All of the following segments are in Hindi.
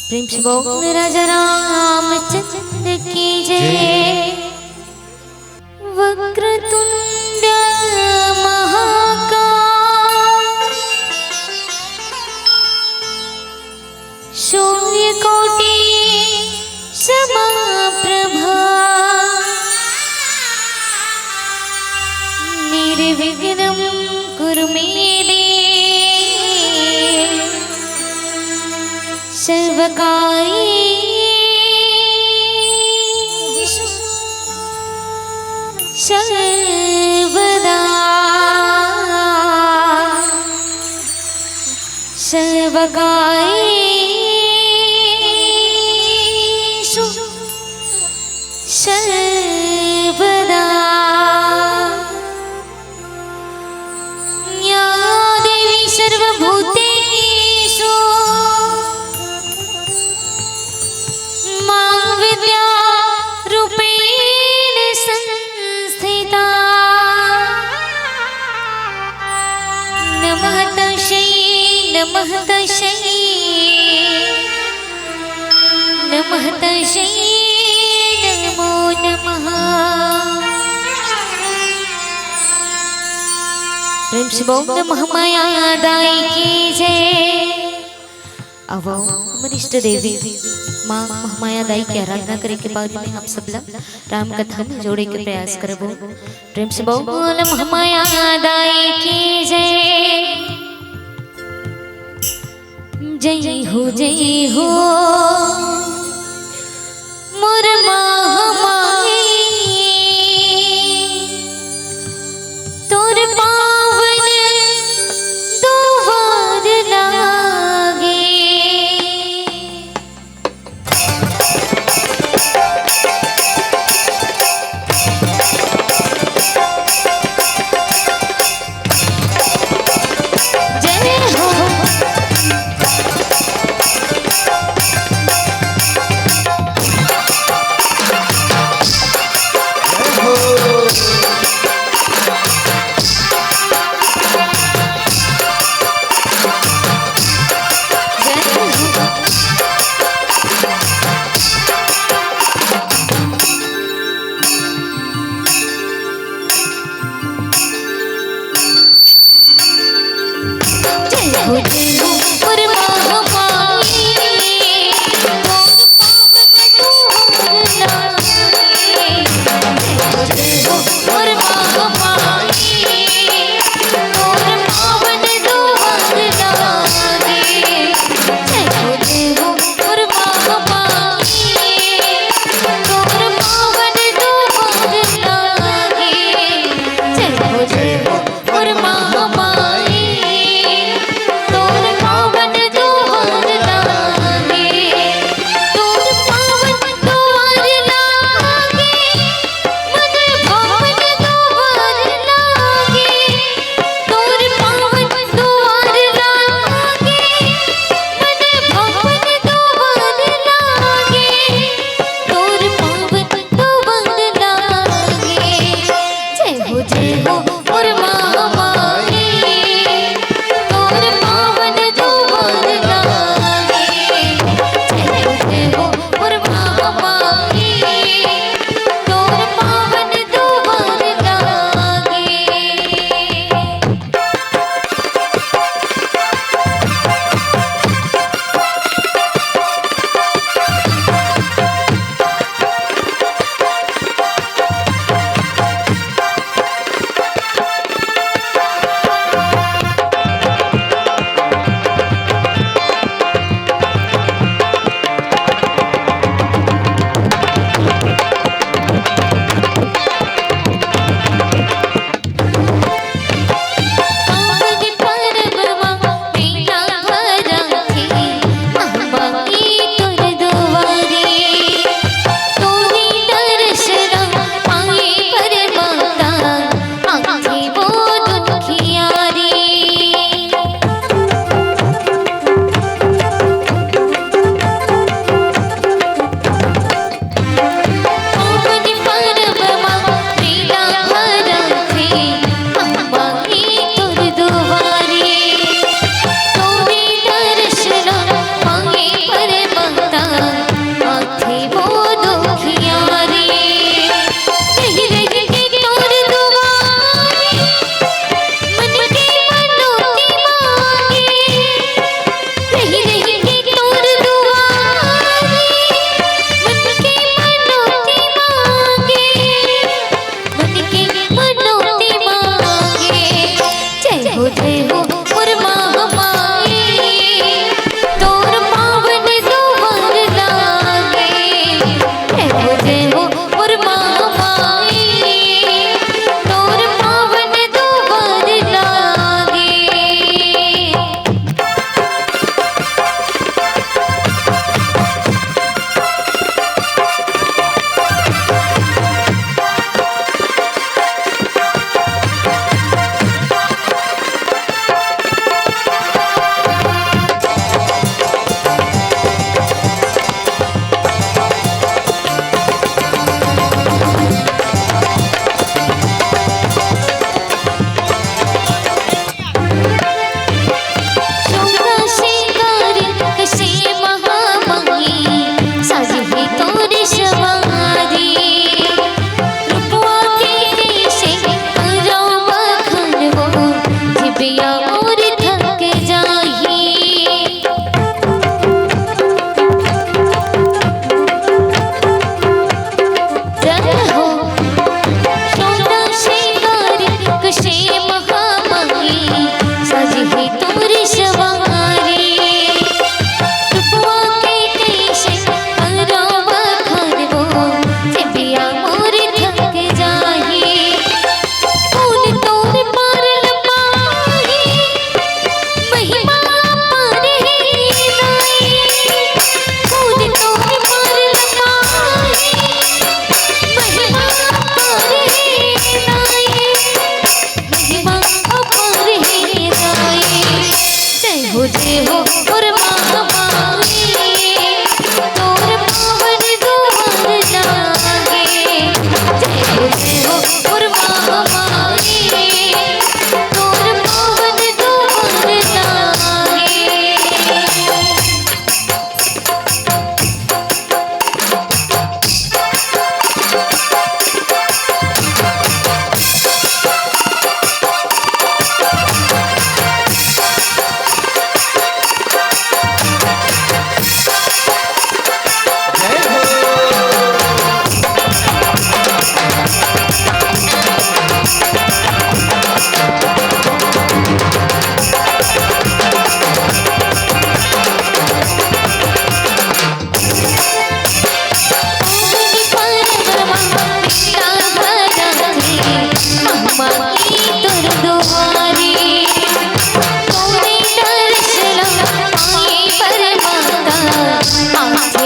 प्रेम से बोल राजा रामचंद्र की जय। वक्रतुंड महाकाय शून्यकोटि समप्रभा निर्विघ्नं कुरु मे देव सर्वकार्येषु सर्वदा सर्वकार्येषु सर्वदा या देवी सर्वभूतेषु मां विद्यारूपेण संस्थिता। नमः तस्यै नमः तस्यै नमः तस्यै नमो नमः। प्रेम से बोल महामाया दाई की जय। अब हमारी इष्ट देवी माँ महामाया दाई की आराधना करे के बाद में हम सब लोग राम कथा में जोड़े के प्रयास करबो। प्रेम से बोल महामाया दाई की जय। जय हो मोर महामाई तोर पावन दुआर लागे। जय हो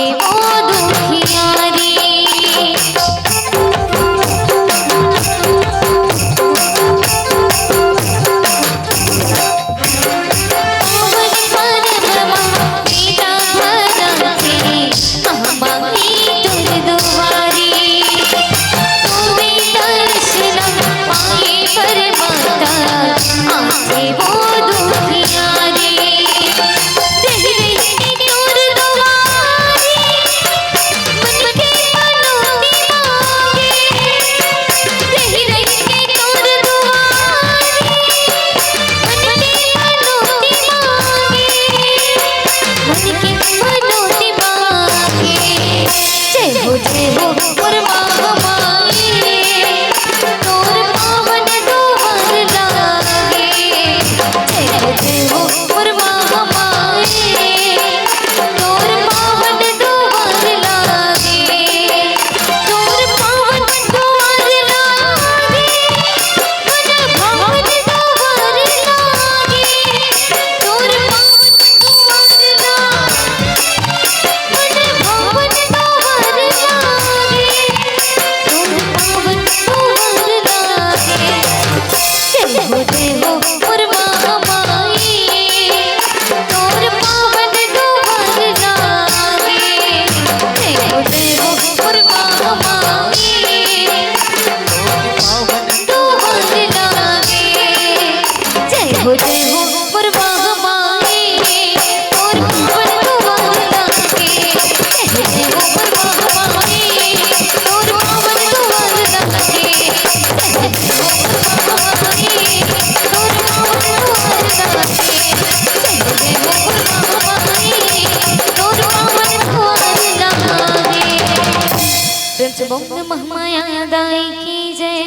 वो दुखियारी महामाया दाई की जय।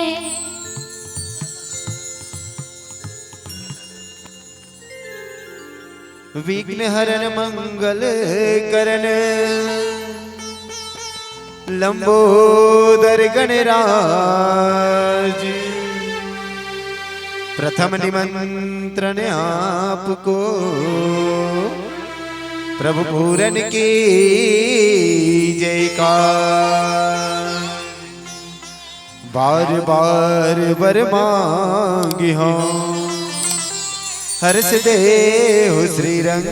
विघ्न हरण मंगल करण लंबोदर गणराज प्रथम निमंत्रण आपको प्रभु पूरन की जयकार। बार बार वर मांगी हूँ हर्ष दे हो श्री रंग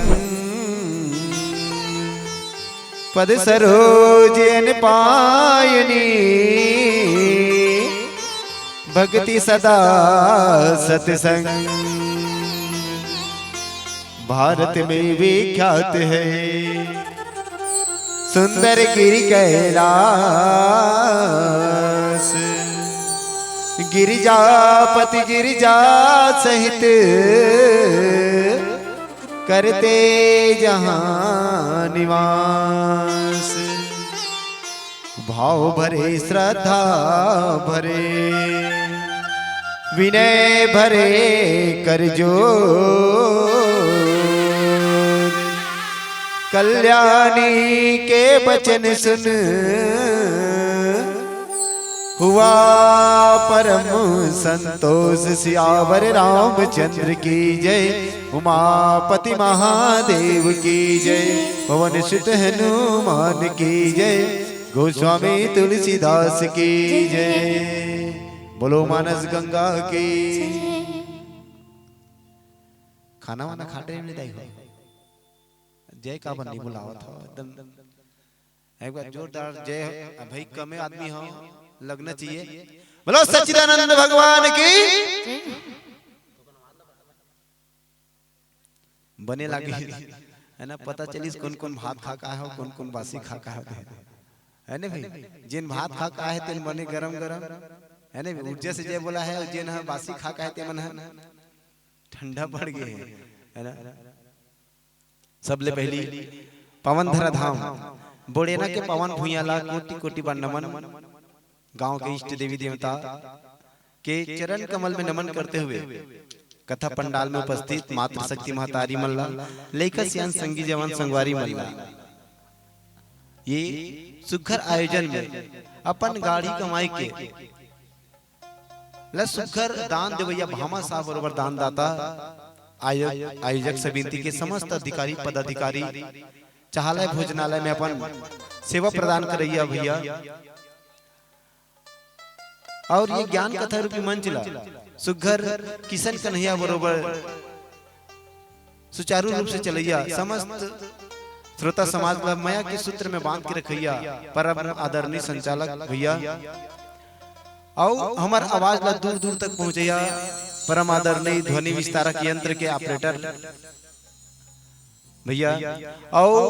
पद सरोजन पायनी भक्ति सदा सत्संग। भारत में विख्यात है सुंदर गिरि कैलाश गिरिजापति गिरिजा सहित करते जहां निवास। भाव भरे श्रद्धा भरे विनय भरे कर जोर कल्याणी के वचन सुन हुआ परम संतोष। सियावर रामचंद्र की जय उमापति महादेव की जय पवन सुत हनुमान की जय गोस्वामी तुलसीदास की जय। बोलो मानस गंगा की। खाना वाना खा रहे हैं जय का बन्नी बुलावा था एकदम एक बार जोरदार जय भाई कमे आदमी हो लगना चाहिए। बोलो सच्चिदानंद भगवान की बने लगे है ना। पता चलिस कौन कौन भात खा का है कौन कौन बासी खा का है ना भाई। जिन भात खा का है तेल बने गरम गरम है ना। ऊर्जा से जय बोला है जिन बासी खा का है ते मन ठंडा पड़ गए है ना। सबले पहली पवन धरा धाम बोड़ेना के पवन भुइयाला कोटि कोटि बार नमन। गांव के इष्ट देवी देवता के चरण कमल में नमन करते हुए कथा पंडाल में उपस्थित मातृ शक्ति महतारी मल्ला लेकर सियान संगी जवान संगवारी मल्ला ये सुखर आयोजन में अपन गाड़ी कमाई के सुखर दान देवैया भामा साहब बरोबर दानदाता आयोजक समिति के समस्त अधिकारी पदाधिकारी चाहले भोजनालय में अपन सेवा प्रदान करैया भैया। और ये ज्ञान कथा रूपी मंच ला सुघर किशन कन्हैया बरोबर सुचारू रूप से चलैया समस्त श्रोता समाज ला माया के सूत्र में बांध के रखैया परम आदरणीय संचालक भैया। और हमार आवाज ला दूर दूर तक पहुंचैया परम आदरणीय ध्वनि विस्तारक यंत्र के ऑपरेटर भैया। और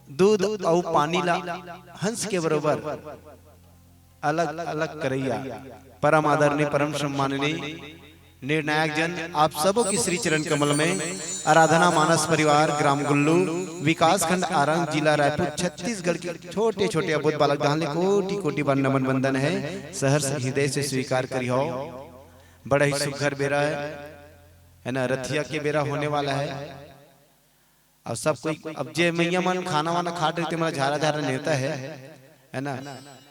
दूध और पानी ला हंस के बरोबर अलग अलग करैया परम आदरणीय परम सम्माननीय निर्णायक जन आप सबों की श्री चरण कमल में आराधना मानस परिवार ग्राम गुल्लू विकास खंड आरंग जिला रायपुर छत्तीसगढ़ के छोटे छोटे अबोध बालक दाहले कोटि कोटि बार नमन बंदन है सहर्ष हृदय से स्वीकार करियो। बड़ा ही सुघर बेरा है ना, रथिया के बेरा होने वाला है। अब सब कोई अब जे मैया मन खाना वाना खा रहे थे मेरा झारा झारा नेता है ना।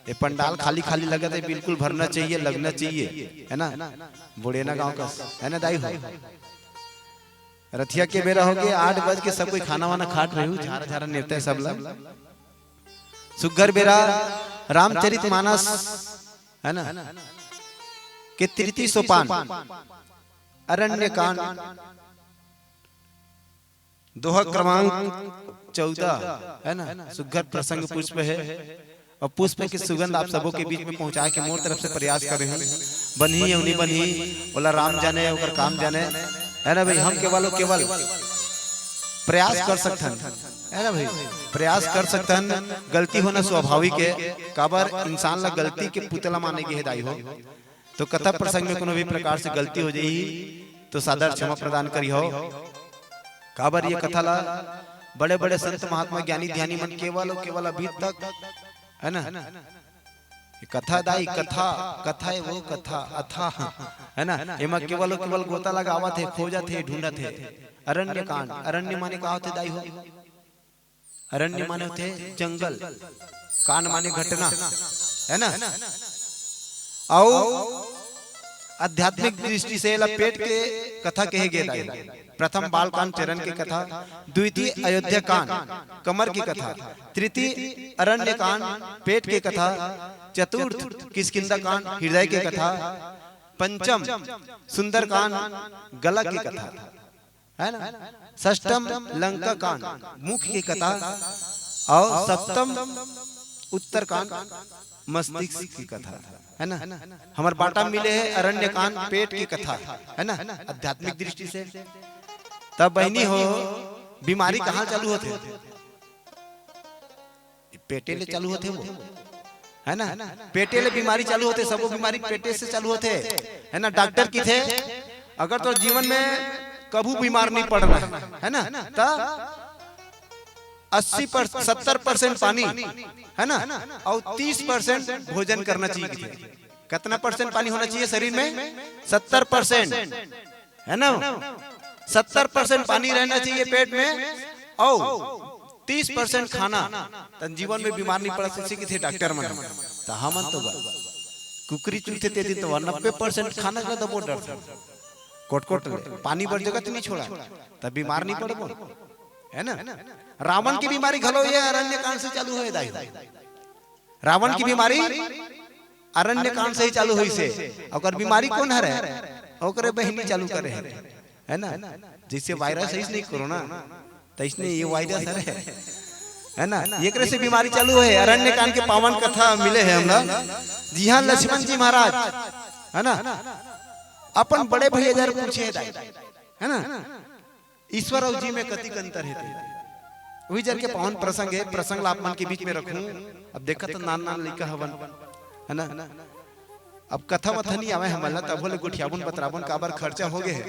ये पंडाल खाली खाली लगा था, बिल्कुल भरना चाहिए, लगना चाहिए है ना। बुढ़ेना गांव का है ना दाई हो। रथिया के बेरा हो गया 8 बज के सब कोई खाना वाना खाट रहे हो, झारा झारा नेता है सब लोग। सुघर बेरा रामचरित मानस है ना के तृतीय सोपान अरण्य कांड दोहा क्रमांक 14 है ना। सुघर प्रसंग पुष्प है और पुष्प की सुगंध आप सबों के बीच में पहुंचा के मोर तरफ से प्रयास कर रहे हैं। बनी उन्हीं बनी बोला राम जाने और काम जाने है ना भाई। हम केवल प्रयास कर सकते हैं है ना भाई, प्रयास कर सकते हैं। गलती होना स्वाभाविक है, काबर इंसान ला गलती के पुतला माने के हिदाई हो। तो कथा प्रसंग में कोनो भी प्रकार से गलती हो जाई तो सादर क्षमा प्रदान करी हो। काबर ये कथा ला बड़े बड़े संत महात्मा ज्ञानी ध्यानी मन केवल अभी तक है ना कथा दाई कथा कथा है वो कथा अथा है ना। एमा केवल गोता लगावत है, खोजत है, ढूंढत है। अरण्य कांड, अरण्य माने का होते दाई हो, अरण्य माने होते जंगल, कांड माने घटना है ना। और आध्यात्मिक दृष्टि से पेट के कथा कहे गए। प्रथम बालकांड चरण की कथा, द्वितीय अयोध्या कांड कमर की कथा, तृतीय अरण्य कांड पेट की कथा, चतुर्थ किष्किंधा कांड हृदय की कथा, पंचम सुंदर कांड गला की कथा है ना, षष्ठम लंका कांड मुख की कथा और सप्तम उत्तर कांड मस्तिष्क की कथा है ना। हमारे बाटा मिले है अरण्य कांड पेट की कथा है ना आध्यात्मिक दृष्टि से। तब बहनी हो बीमारी कहाँ चालू होते, पेटे ले चालू होते वो है ना। पेटे ले बीमारी चालू होते, सब बीमारी पेटे से चालू होते है ना। डॉक्टर की थे अगर तो जीवन में कभी बीमार नहीं पड़ना है ना, तब 70% पानी है ना और 30% भोजन करना चाहिए। कितना परसेंट पानी होना चाहिए शरीर में? 70% है ना। 70% पानी रहना चाहिए पेट में और 30% खाना। तन जीवन में बीमार नहीं पड़ सकते थे डॉक्टर मन। तो हम तो कुकरी चूते ते दिन तो 90% खाना का दबो डर कोट पानी बर जगत नहीं छोड़ा तब बीमार नहीं पड़बो है ना। रावण की बीमारी घलो ये अरण्य कांड से चालू हुए दाई। रावण की बीमारी अरण्य कांड से ही चालू हुई से। और बीमारी कौन है ओकरे बहनी चालू करे है ना। जैसे वायरस है नहीं कोरोना तो इसने ये वायरस है ना, एकरे से बीमारी चालू है। अरण्य कांड के पावन कथा मिले है हमरा। जी हाँ, लक्ष्मण जी महाराज है ना अपन बड़े भैया जर पूछे है ना ईश्वर और जी में कति अंतर है। वही जर के पावन प्रसंग है, प्रसंग आप मन के बीच में रखूं। अब देखा तो नान लिखा हवन है ना। अब कथा वथा नहीं आवे हमला तब बोले गुठियाबुन बतराबुन काबर खर्चा हो गए,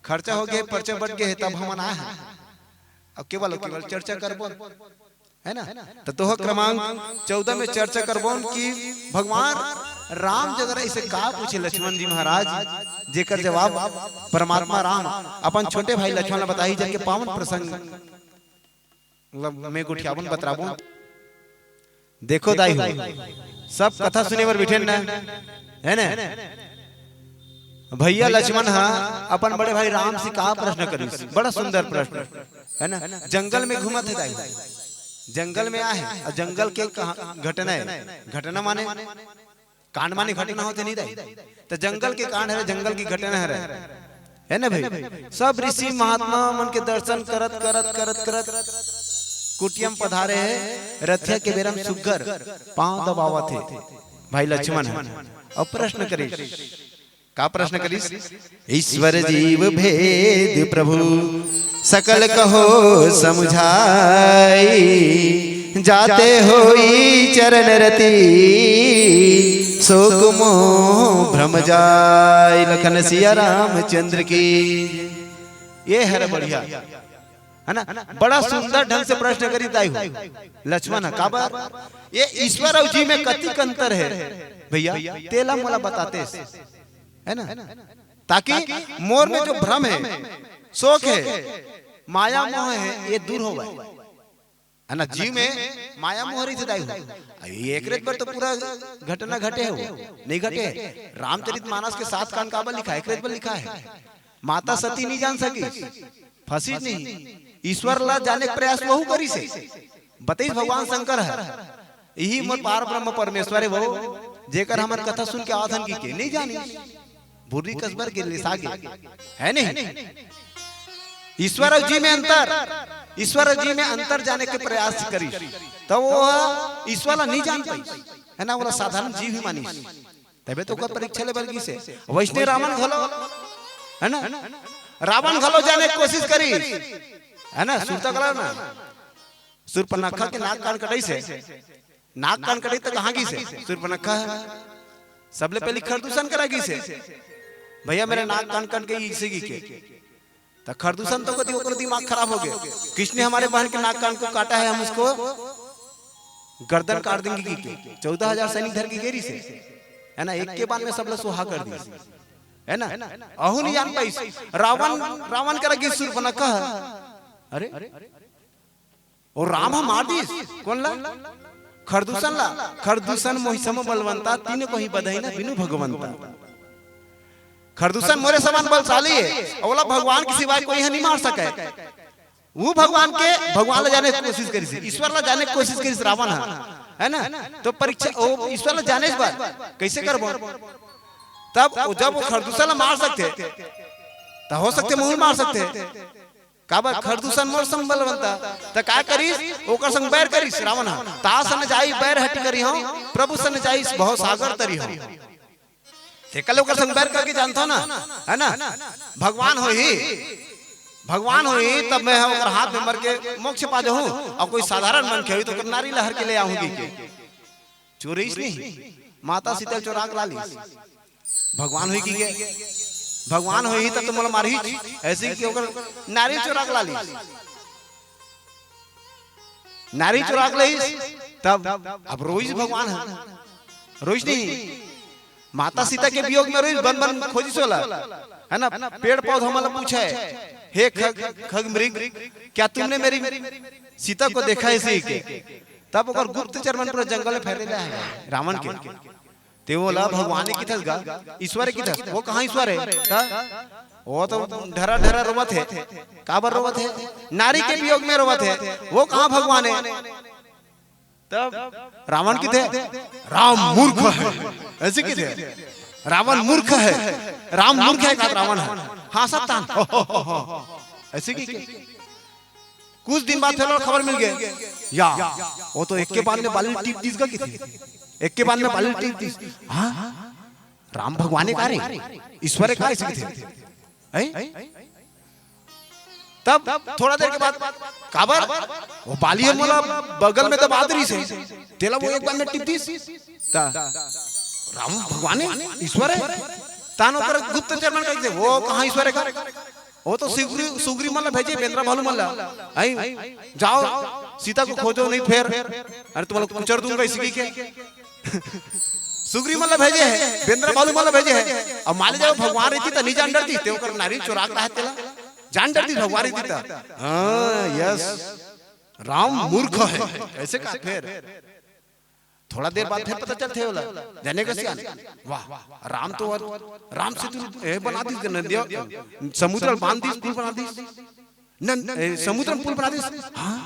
खर्चा हो गए, पर्चा बढ़ गए तब हम आए हैं। अब केवल चर्चा करबो है ना। तो दोहा क्रमांक 14 में चर्चा करबो कि भगवान राम जगह ऐसे का पूछे लक्ष्मण जी महाराज, जेकर जवाब परमात्मा राम अपन छोटे भाई लक्ष्मण ने बताई। जब के पावन प्रसंग मैं गुठियाबुन बतराबो। देखो दाई हो सब कथा सुने पर बैठे ना है ना। भैया लक्ष्मण अपन बड़े भाई राम से कहा प्रश्न करी, बड़ा सुंदर प्रश्न है ना। जंगल में घूमत है दाई, जंगल में आए और जंगल के घटना है, घटना माने कांड माने घटना होते नहीं दाई, तो जंगल के कांड है, जंगल की घटना है ना भाई। सब ऋषि महात्मा मन के दर्शन करत करत करत करत कुटियम पधारे है, रथिया के बेरम सुग्गर पांव दबावत थे भाई लक्ष्मण है। और प्रश्न करी, का प्रश्न करीस? ईश्वर जीव भेद प्रभु सकल कहो समझाई, जाते होई चरण रति शोक मोह भ्रम जाय। लखन सिया रामचंद्र की। ये है बढ़िया है ना, बड़ा सुंदर ढंग से प्रश्न करी ताई लक्ष्मण काबर। ये ईश्वर और जी में कतिक अंतर है भैया, तेला मोला बताते है ना, ताकि मोर में जो भ्रम है, शोक है, माया मोह है, ये दूर हो गए है ना। जीव में माया मोह रही थी, एक रेत पर तो पूरा घटना घटे हो नहीं घटे। रामचरितमानस के 7 कांड काबल लिखा है, एक रेत पर लिखा है। माता सती नहीं जान सकी, फंसी नहीं, ईश्वर ला जाने के प्रयास वहु करी से बताइए। भगवान शंकर है, यही मोर पार ब्रह्म परमेश्वर है वो, जेकर हमार कथा सुन के आधन की के नहीं जानी, बुरी कसबर के लिसागे है नहीं। ईश्वर और जी में अंतर, ईश्वर और जी में अंतर जाने के प्रयास करी तो वो ईश्वर नहीं जान पाई है ना, वो साधारण जीव ही मानी, तबे तो परीक्षा लेवल की से। वैष्णव रावण घलो है ना, रावण घलो जाने की कोशिश करी है ना, सुरता कला ना, सुरपनखा के नाक कान कटाई से, नाक कान कटाई तो कहाँ की से सुरपनखा सबले पहले खरदूषण करागी से भैया मेरे नाक कान कान के इसी के तो खरदूषण तो कभी ओकर दिमाग खराब हो गया। किसने हमारे बहन के नाक कान को काटा है, हम उसको गर्दन काट देंगे की 14,000 सैनिक धर की गेरी से है ना, एक के बाद में सब लोग सुहा कर दी है ना। अहू नहीं जान पाई रावण करेगी सुरपनखा, अरे और राम मार दी कौन ला खरदूषण ला, खरदूषण मोहिसम बलवंता तीनों को ही बधाई ना बिनु भगवंता। खरदूषण मोरे समान बलशाली है, अवला भगवान के सिवाय कोई नहीं मार सके। वो भगवान ला जाने की कोशिश करी से, ईश्वर ला जाने की कोशिश करी से रावण है ना। तो परीक्षा ओ ईश्वर ला जाने के बाद कैसे करबो, तब जब वो खरदूषण ला मार सकते तो हो सकते मुंह मार सकते, काबर खरदूषण मोर संग बलवंता त का करिस ओकर संग बैर करिस रावण ता सन जाई बैर हट करी हो, प्रभु सन जाई बहुत सागर तरी हो। एकल ओकर संग बैर करके जानता ना है ना, भगवान हो ही, भगवान हो ही तब मैं ओकर हाथ में मर के मोक्ष पा जाऊं, और कोई साधारण मन के हुई तो नारी लहर के ले आऊंगी के चोरीस नहीं। माता सीता चोरा के लाली, भगवान हुई की के भगवान हो ही तब तो मोला मारही ऐसे कि ओकर नारी चोरा के लाली, नारी चोरा के लाई तब अब रोइस भगवान है, रोइस नहीं। माता सीता के वियोग में रोइस बन बन खोजी सोला है ना। पेड़ पौधा मला पूछे हे खग मृग क्या तुमने मेरी सीता को देखा है इसी के, तब ओकर गुप्तचर मन पूरा जंगल में फैले है रावण के। ते वो ला भगवान की थस गा ईश्वर की थस, वो कहाँ ईश्वर है, वो तो ढरा ढरा रोवत है, काबर रोवत है, नारी के वियोग में रोवत है, वो कहाँ भगवान है। तब रावण की थे राम मूर्ख है, ऐसे की थे रावण मूर्ख है, राम मूर्ख है का रावण है, हाँ सत्तान ऐसे की। कुछ दिन बाद फिर खबर मिल गई या वो तो एक के बाद में बाली टीप तीस का की थी, एक के बाद में बाली टीप तीस। हाँ राम भगवान का रे ईश्वर का ऐसे थे। तब थोड़ा देर के बाद काबर वो बाली मोला बगल में तो बादरी से तेला वो एक बार में टिप तीस राम भगवान ईश्वर है, तानो कर गुप्तचर मन कहते वो कहाँ ईश्वर है, वो तो सुग्री मल्ला भेजे बेंद्रा भालू मल्ला आई जाओ सीता को खोजो नहीं फिर अरे तुम्हारा कुचर दूंगा इसी के सुग्री मल्ला भेजे है, बेंद्रा भालू मल्ला भेजे है। अब मान जाओ भगवान रहती तो नहीं जान डरती, ते ओकर नारी चुरा के तेला जान डरती भगवान रहती था। हाँ यस राम मूर्ख है ऐसे का फिर थोड़ा देर बाद फिर पता चलते होला जाने कैसे आने वाह राम तो राम से तू ए बना दी नदिया समुद्र बांध दी पुल बना दी समुद्र पुल बना दी हां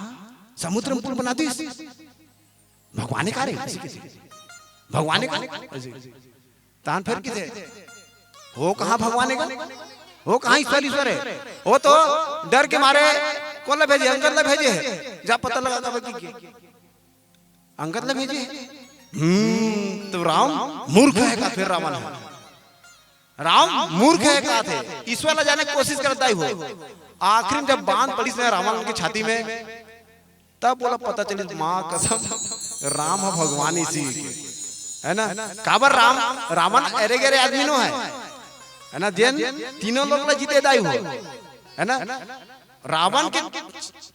समुद्र पुल बना दी भगवान का रे भगवान का तान फिर किसे हो कहां भगवान का वो कहां ईश्वर है वो तो डर के मारे कौन भेजे अंगद ला भेजे है जा पता लगा था बाकी अंगद ला भेजे तो राम मूर्ख है का फिर रावण है राम मूर्ख है का थे ईश्वर ला जाने की कोशिश करता ही हो आखिर जब बांध पड़ी से रावण की छाती में तब बोला पता चली मां कसम राम है भगवान इसी है ना काबर राम रावण अरे गरे आदमी नो है ना जेन तीनों लोग जीते दाई हो है ना रावण के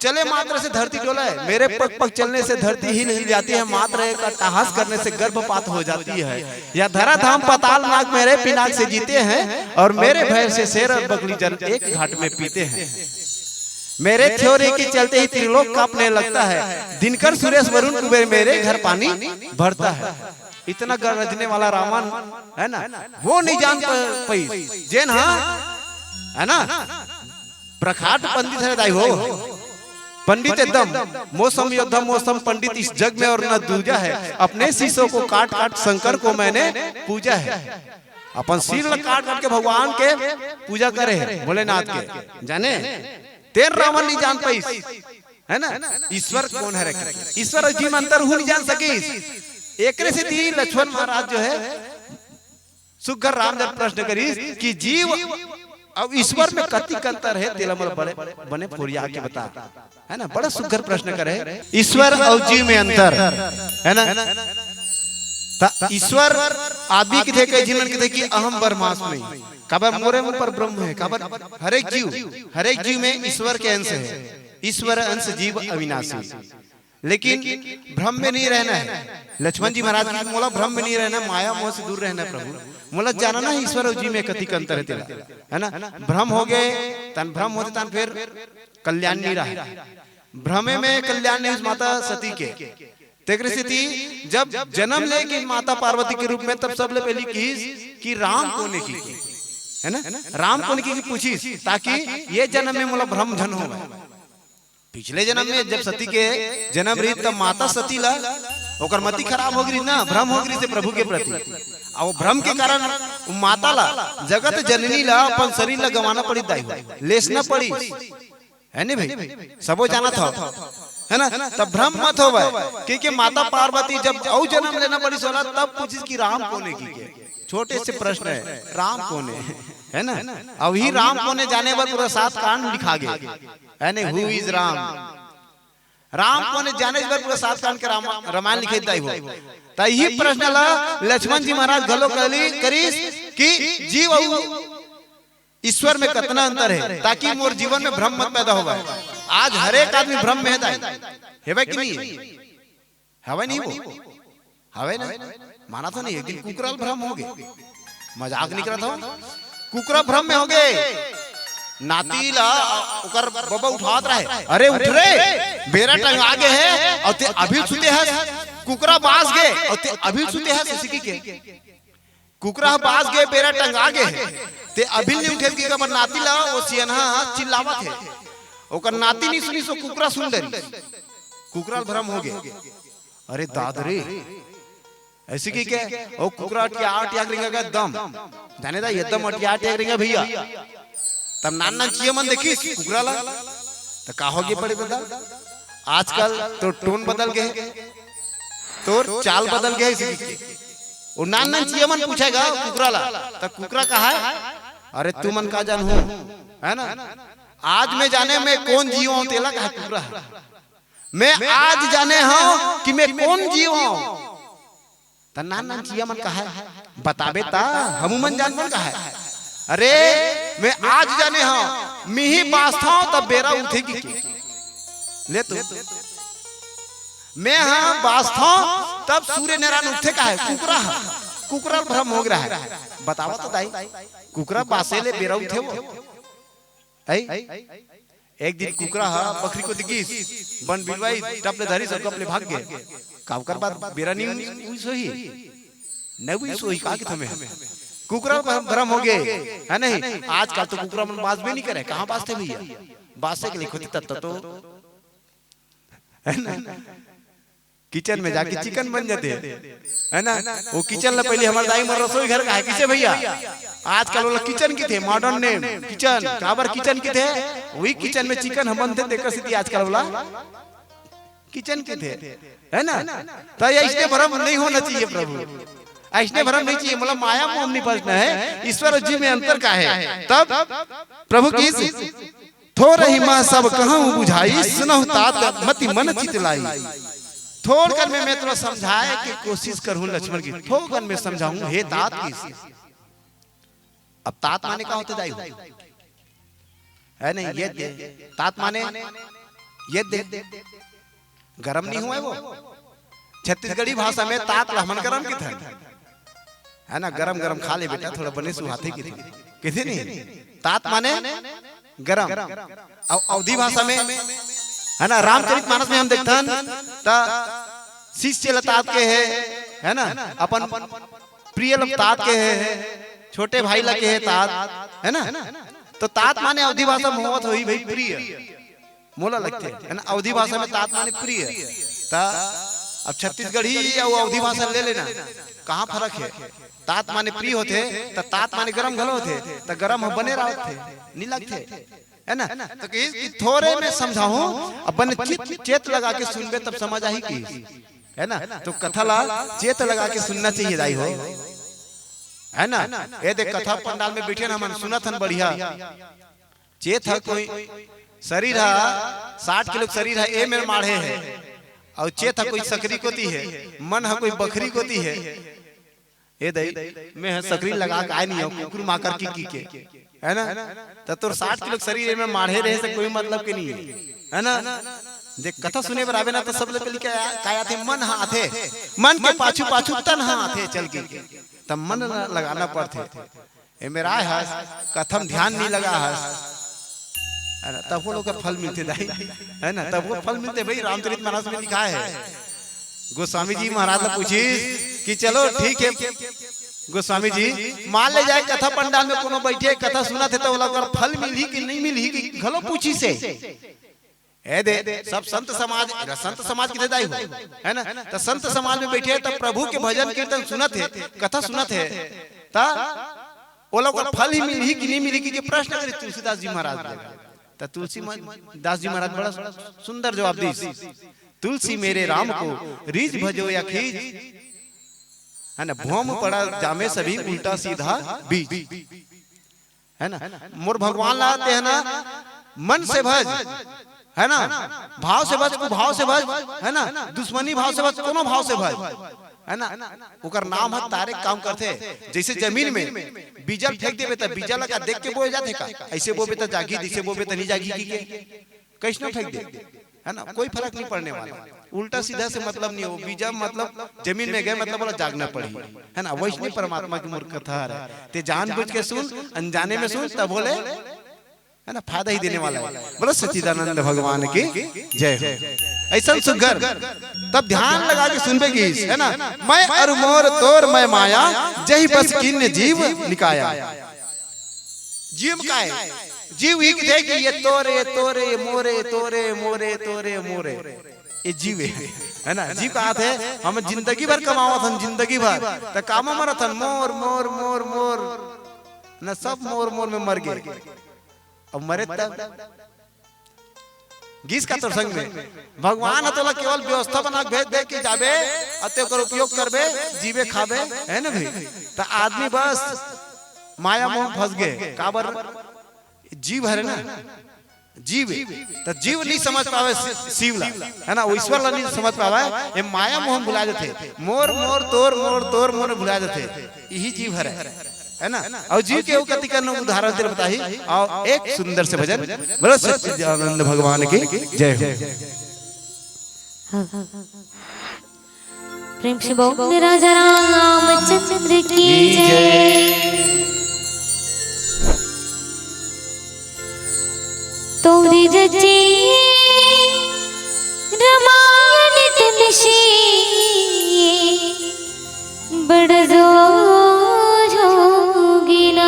चले मात्र से धरती डोला है मेरे पग पग चलने से धरती हिल जाती है मात्र एक अट्टहास करने से गर्भपात हो जाती है या धरा धाम पाताल नाग मेरे पिनाक से जीते हैं और मेरे भय से शेर और बकरी जन एक घाट में पीते हैं मेरे थ्योरी के चलते ही त्रिलोक कांपने लगता है दिनकर सुरेश वरुण कुबेर मेरे घर पानी भरता है इतना गरजने वाला रावण है ना वो नहीं जान पाई जेन हाँ है ना प्रखाट पंडित है दाई हो पंडित एकदम मौसम योद्धा मौसम पंडित इस जग में और न दूजा है अपने शीशों को काट काट शंकर को मैंने पूजा है अपन शील काट काट के भगवान के पूजा करे भोलेनाथ के जाने तेर रावण नहीं जान पाई है ना ईश्वर कौन है ईश्वर जीव अंतर हूं नहीं जान सके एकरे से दी लक्ष्मण महाराज जो है सुगर राम जब प्रश्न करी कि जीव अब ईश्वर में कति अंतर है तेला मोर बड़े बने फोरिया के बता है ना बड़ा सुगर प्रश्न करे ईश्वर और जीव में अंतर है ना ईश्वर आदि के थे कई जीवन के थे कि अहम ब्रह्मास्मि काबर मोरे मुंह पर ब्रह्म है काबर हर एक जीव में ईश्वर के अंश है ईश्वर अंश जीव अविनाशी लेकिन भ्रम में नहीं रहना है लक्ष्मण जी महाराज की मोला भ्रम में नहीं रहना माया मोह से दूर रहना प्रभु मोला जाना ना ईश्वर और जीव में कति अंतर है तेरा है ना भ्रम हो गए तन भ्रम होते तन फिर कल्याण नहीं रहा भ्रमे में कल्याण नहीं माता सती के तेरे स्थिति जब जन्म लेगी माता पार्वती के रूप में तब सबले पहली की कि राम कोने की है ना राम कोने की पूछी ताकि ये जन्म में मोला भ्रम धन हो पिछले जन्म में जब सती के जन्म रही तब माता सती ला ओकर मति खराब हो गई ना भ्रम हो गई से प्रभु के प्रति और भ्रम के कारण माता ला जगत जननी ला अपन शरीर ला गवाना पड़ी दाई लेसना पड़ी है नहीं भाई सबो जाना था है ना तब भ्रम मत हो क्योंकि माता पार्वती जब औ जन्म लेना पड़ी सोला तब पूछी कि राम कोने की छोटे से प्रश्न है राम कोने है ना अब ही राम कोने जाने पर पूरा 7 कांड लिखा गया है नहीं हु इज राम राम कोने जाने पर पूरा 7 कांड के रामायण लिखे दाई हो त यही प्रश्न ला लक्ष्मण जी महाराज गलो करीस कि जीव ईश्वर में कितना अंतर है ताकि मोर जीवन में भ्रम मत पैदा होगा आज हर एक आदमी भ्रम में है हेवे कि नहीं हवे नहीं वो हवे नहीं माना तो नहीं एक दिन कुकराल भ्रम हो गए मजाक निकला था कुकरा भ्रम में हो गए नातीला ओकर बाबा उठात रहे अरे उठ रे बेरा टंग आगे है और ते अभी सुते है कुकरा बास गए और ते अभी सुते है सिसकी के कुकरा बास गए बेरा टंग आगे है ते अभी नहीं उठे की कबर नातीला ओ सियनहा चिल्लावत है ओकर नाती नहीं सुनी सो कुकरा सुन डरी कुकरा भ्रम हो गए अरे दादरे ऐसे की क्या ओ कुकरा की आट याग रिंगा का दम जाने दा ये दम अट याग रिंगा भैया तब नाना चिए मन देखी कुकरा ला तो का होगी पड़े बता आजकल तो टोन बदल गए तो चाल बदल गए इसी और नाना चिए मन पूछेगा कुकरा ला तो कुकरा कहा है अरे तू मन का जान हो है ना आज मैं जाने में कौन जीव हूं तेला कहा कुकरा मैं आज जाने हूं कि मैं कौन जीव हूं त नाना चिए मन कहा है बताबे ता हम मन जान मन कहा है अरे मैं आज जाने हाँ मिही बास्ता हूं तब बेरा उठेगी ले तो मैं हाँ बास्ता तब सूर्य नारायण उठे का है कुकरा कुकरा भ्रम हो रहा है बतावा तो दाई कुकरा बासे ले बेरा उठे वो एक दिन कुकरा हा बकरी को दिखीस बन बिलवाई टपले धरी सब कपले भाग गए कावकर बात बेरा नहीं हुई सोही नहीं हुई सोही का कि तुम्हें कुकरा भरम हो गए है नहीं आजकल तो कुकरा मन बाज भी नहीं करे कहां बाजते भैया बासे के लिए खुद तत्व तो है ना किचन में जाके चिकन बन जाते है ना वो किचन ला पहले हमारे दाई मर रसोई घर का है किसे भैया आजकल वो किचन की थे मॉडर्न नेम किचन काबर किचन की थे वही किचन में चिकन हम बनते देखकर सिटी आजकल वाला किचन के थे है ना तो ये इसने भरम नहीं होना चाहिए प्रभु ऐसने भरम नहीं चाहिए मतलब माया मोह नहीं पड़ना है ईश्वर और जीव में अंतर का है तब प्रभु की थोड़ा ही मां सब कहूं बुझाई सुनहु तात मति मन चित लाई थोड़ कर मैं तुम्हें समझाए की कोशिश करूं लक्ष्मण की थोड़ में समझाऊं हे तात की अब तात माने का होता जाई है नहीं ये दे तात माने ये दे गरम नहीं हुआ वो छत्तीसगढ़ी भाषा में तात लहमन गरम की था है ना गरम गरम खा ले बेटा थोड़ा बने सुहाते की थी किसी नहीं तात माने गरम अवधी भाषा में है ना रामचरितमानस में हम देखतन ता शिष्य तात के है ना अपन प्रिय तात के है छोटे भाई लगे है तात है ना तो तात माने अवधी भाषा में होवत होई भाई प्रिय मोला लगते है ना अवधी भाषा में तात माने प्रिय ता अब छत्तीसगढ़ी या वो अवधी भाषा ले लेना कहाँ फर्क है तात माने प्रिय होते तो तात माने गरम घलो होते तो गरम बने रहते नहीं लगते है ना तो कि थोड़े में समझाऊं अपन चेत लगा के सुनबे तब समझ आई की है ना तो कथा ला चेत लगा के सुनना चाहिए दाई हो है ना ये देख कथा पंडाल में बैठे ना मन सुनत हन बढ़िया चेत है कोई शरीर है 60 किलो शरीर है ए में माढ़े है और चेत है कोई सकरी कोती है मन है कोई बकरी कोती है ए दई मैं सकरी लगा के आए नहीं कुकुर माकर की के है ना तो तोर 60 किलो शरीर में माढ़े रहे से कोई मतलब के नहीं है ना देख कथा सुने पर आवे ना तो सब लोग काया थे मन हाथे मन के पाछू पाछू तन हाथे चल के तब मन लगाना पड़ते ए मेरा है कथम ध्यान नहीं लगा है तब वो लोग का फल मिलते दाई है ना तब वो फल मिलते भाई रामचरितमानस में लिखा है गोस्वामी जी महाराज ने पूछी कि चलो ठीक है गोस्वामी जी मान ले जाए कथा पंडाल में कोनो बैठे कथा सुना थे तो ओला फल मिली कि नहीं मिली कि घलो पूछी से ए दे सब संत समाज की दाई हो है ना तो संत समाज में बैठे तब प्रभु के भजन कीर्तन सुनत है कथा सुनत है ता ओला फल ही मिली कि नहीं मिली कि प्रश्न करे तुलसीदास जी महाराज तो तुलसीदास जी महाराज बड़ा सुंदर जवाब दी तुलसी मेरे राम को रीझ भजो या खींच है ना भौम पड़ा जामे सभी उल्टा सीधा बीज है ना मोर भगवान लाते है ना मन से भज है ना भाव से भज भाव से भज है ना दुश्मनी भाव से भज कोनो भाव से भज है ना ओकर नाम है तारे काम करते जैसे जमीन में बीजल फेंक देबे त बीजा लगा देख के बोए जाते का ऐसे बोबे त जागी जैसे बोबे त नहीं जागी की कैसनो फेंक दे है ना कोई फर्क नहीं पड़ने वाला उल्टा सीधा से मतलब नहीं हो बीजा मतलब जमीन में गए मतलब बोला जागना पड़ी है ना वैष्णव परमात्मा की मूर्ख कथा है ते जानबूझ के सुन अनजाने में सुन तब बोले है ना फायदा ही देने वाला है बोलो सच्चिदानंद भगवान की जय हो ऐसा सुगर तब ध्यान लगा के सुनबे की है ना मैं अरु मोर तोर मैं माया जही बस किन जीव निकाया जीव का है जीव ही थे कि ये तोरे तोरे मोरे तोरे मोरे तोरे मोरे ये जीव है ना जीव का है हम जिंदगी भर कमावत हन जिंदगी भर त काम मरत हन मोर मोर मोर मोर ना सब मोर मोर में मर गए अब मरे तब गीस का तो संग में भगवान तो केवल व्यवस्था बना भेज दे कि जाबे अते कर उपयोग करबे जीवे खाबे है ना भाई तो आदमी बस माया मोह फंस गए काबर जीव है ना जीव तो जीव नहीं समझ पावे शिवला है ना ईश्वर ला नहीं समझ पावे ये माया मोह भुला जाते मोर मोर तोर मोर भुला जाते यही जीव है ना और जीव के कति का उदाहरण दे बताही और एक सुंदर से भजन बोलो सच्चिदानंद भगवान की जय हो प्रेम से बोल राजा रामचंद्र की जय तोरे तोरी रची रामायण तुलसी बड़ जोर होगी ना।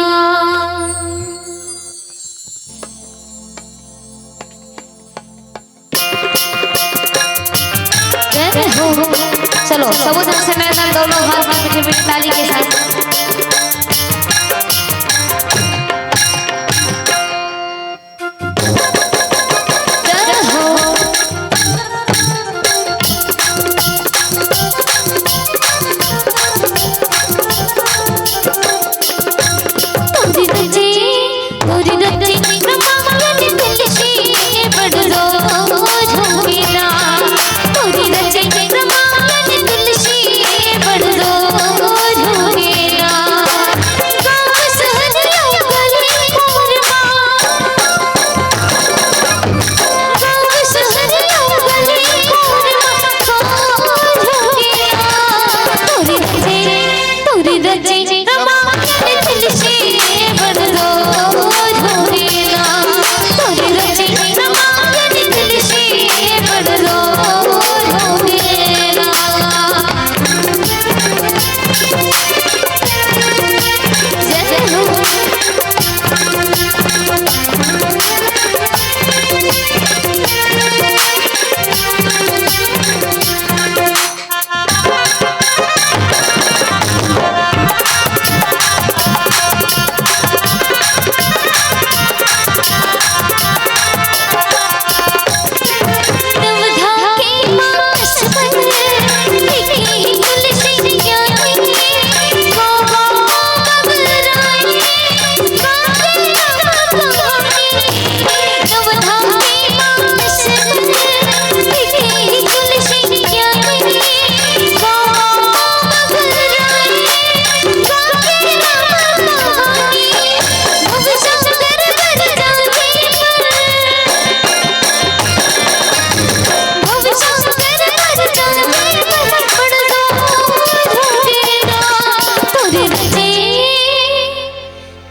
चलो सब जन से मैं दोनों हाथ में पीछे पीछे ताली के साथ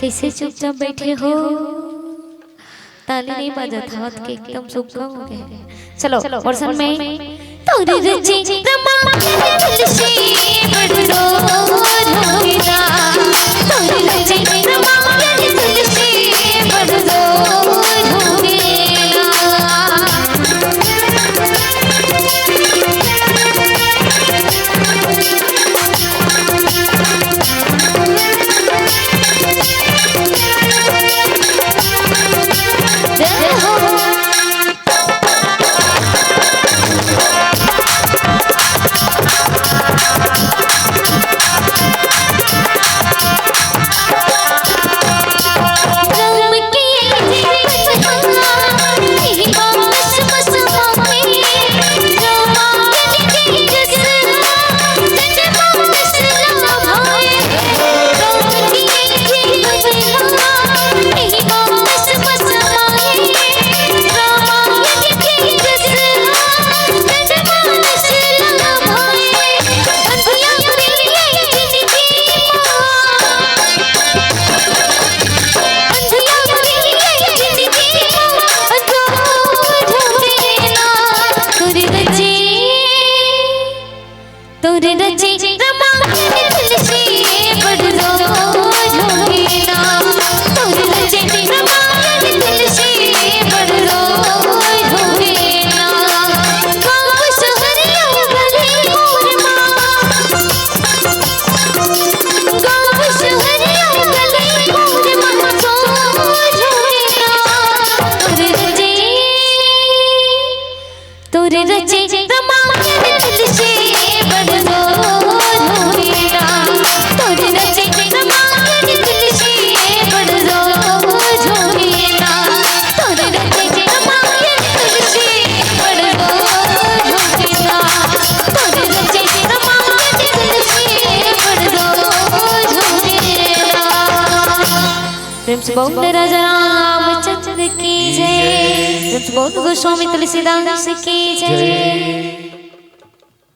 कैसे चुपचाप बैठे हो? ताली नहीं बजा था हाथ के एकदम सूखा हो गया। चलो वर्षन में तोरी रची रामायण तुलसी बड़ जोर होगी ना। तोरी रची रामायण तुलसी बड़ जोर होगी ना। बहुत राजा रामचंद्र की जय। बहुत गोस्वामी तुलसीदास की जय।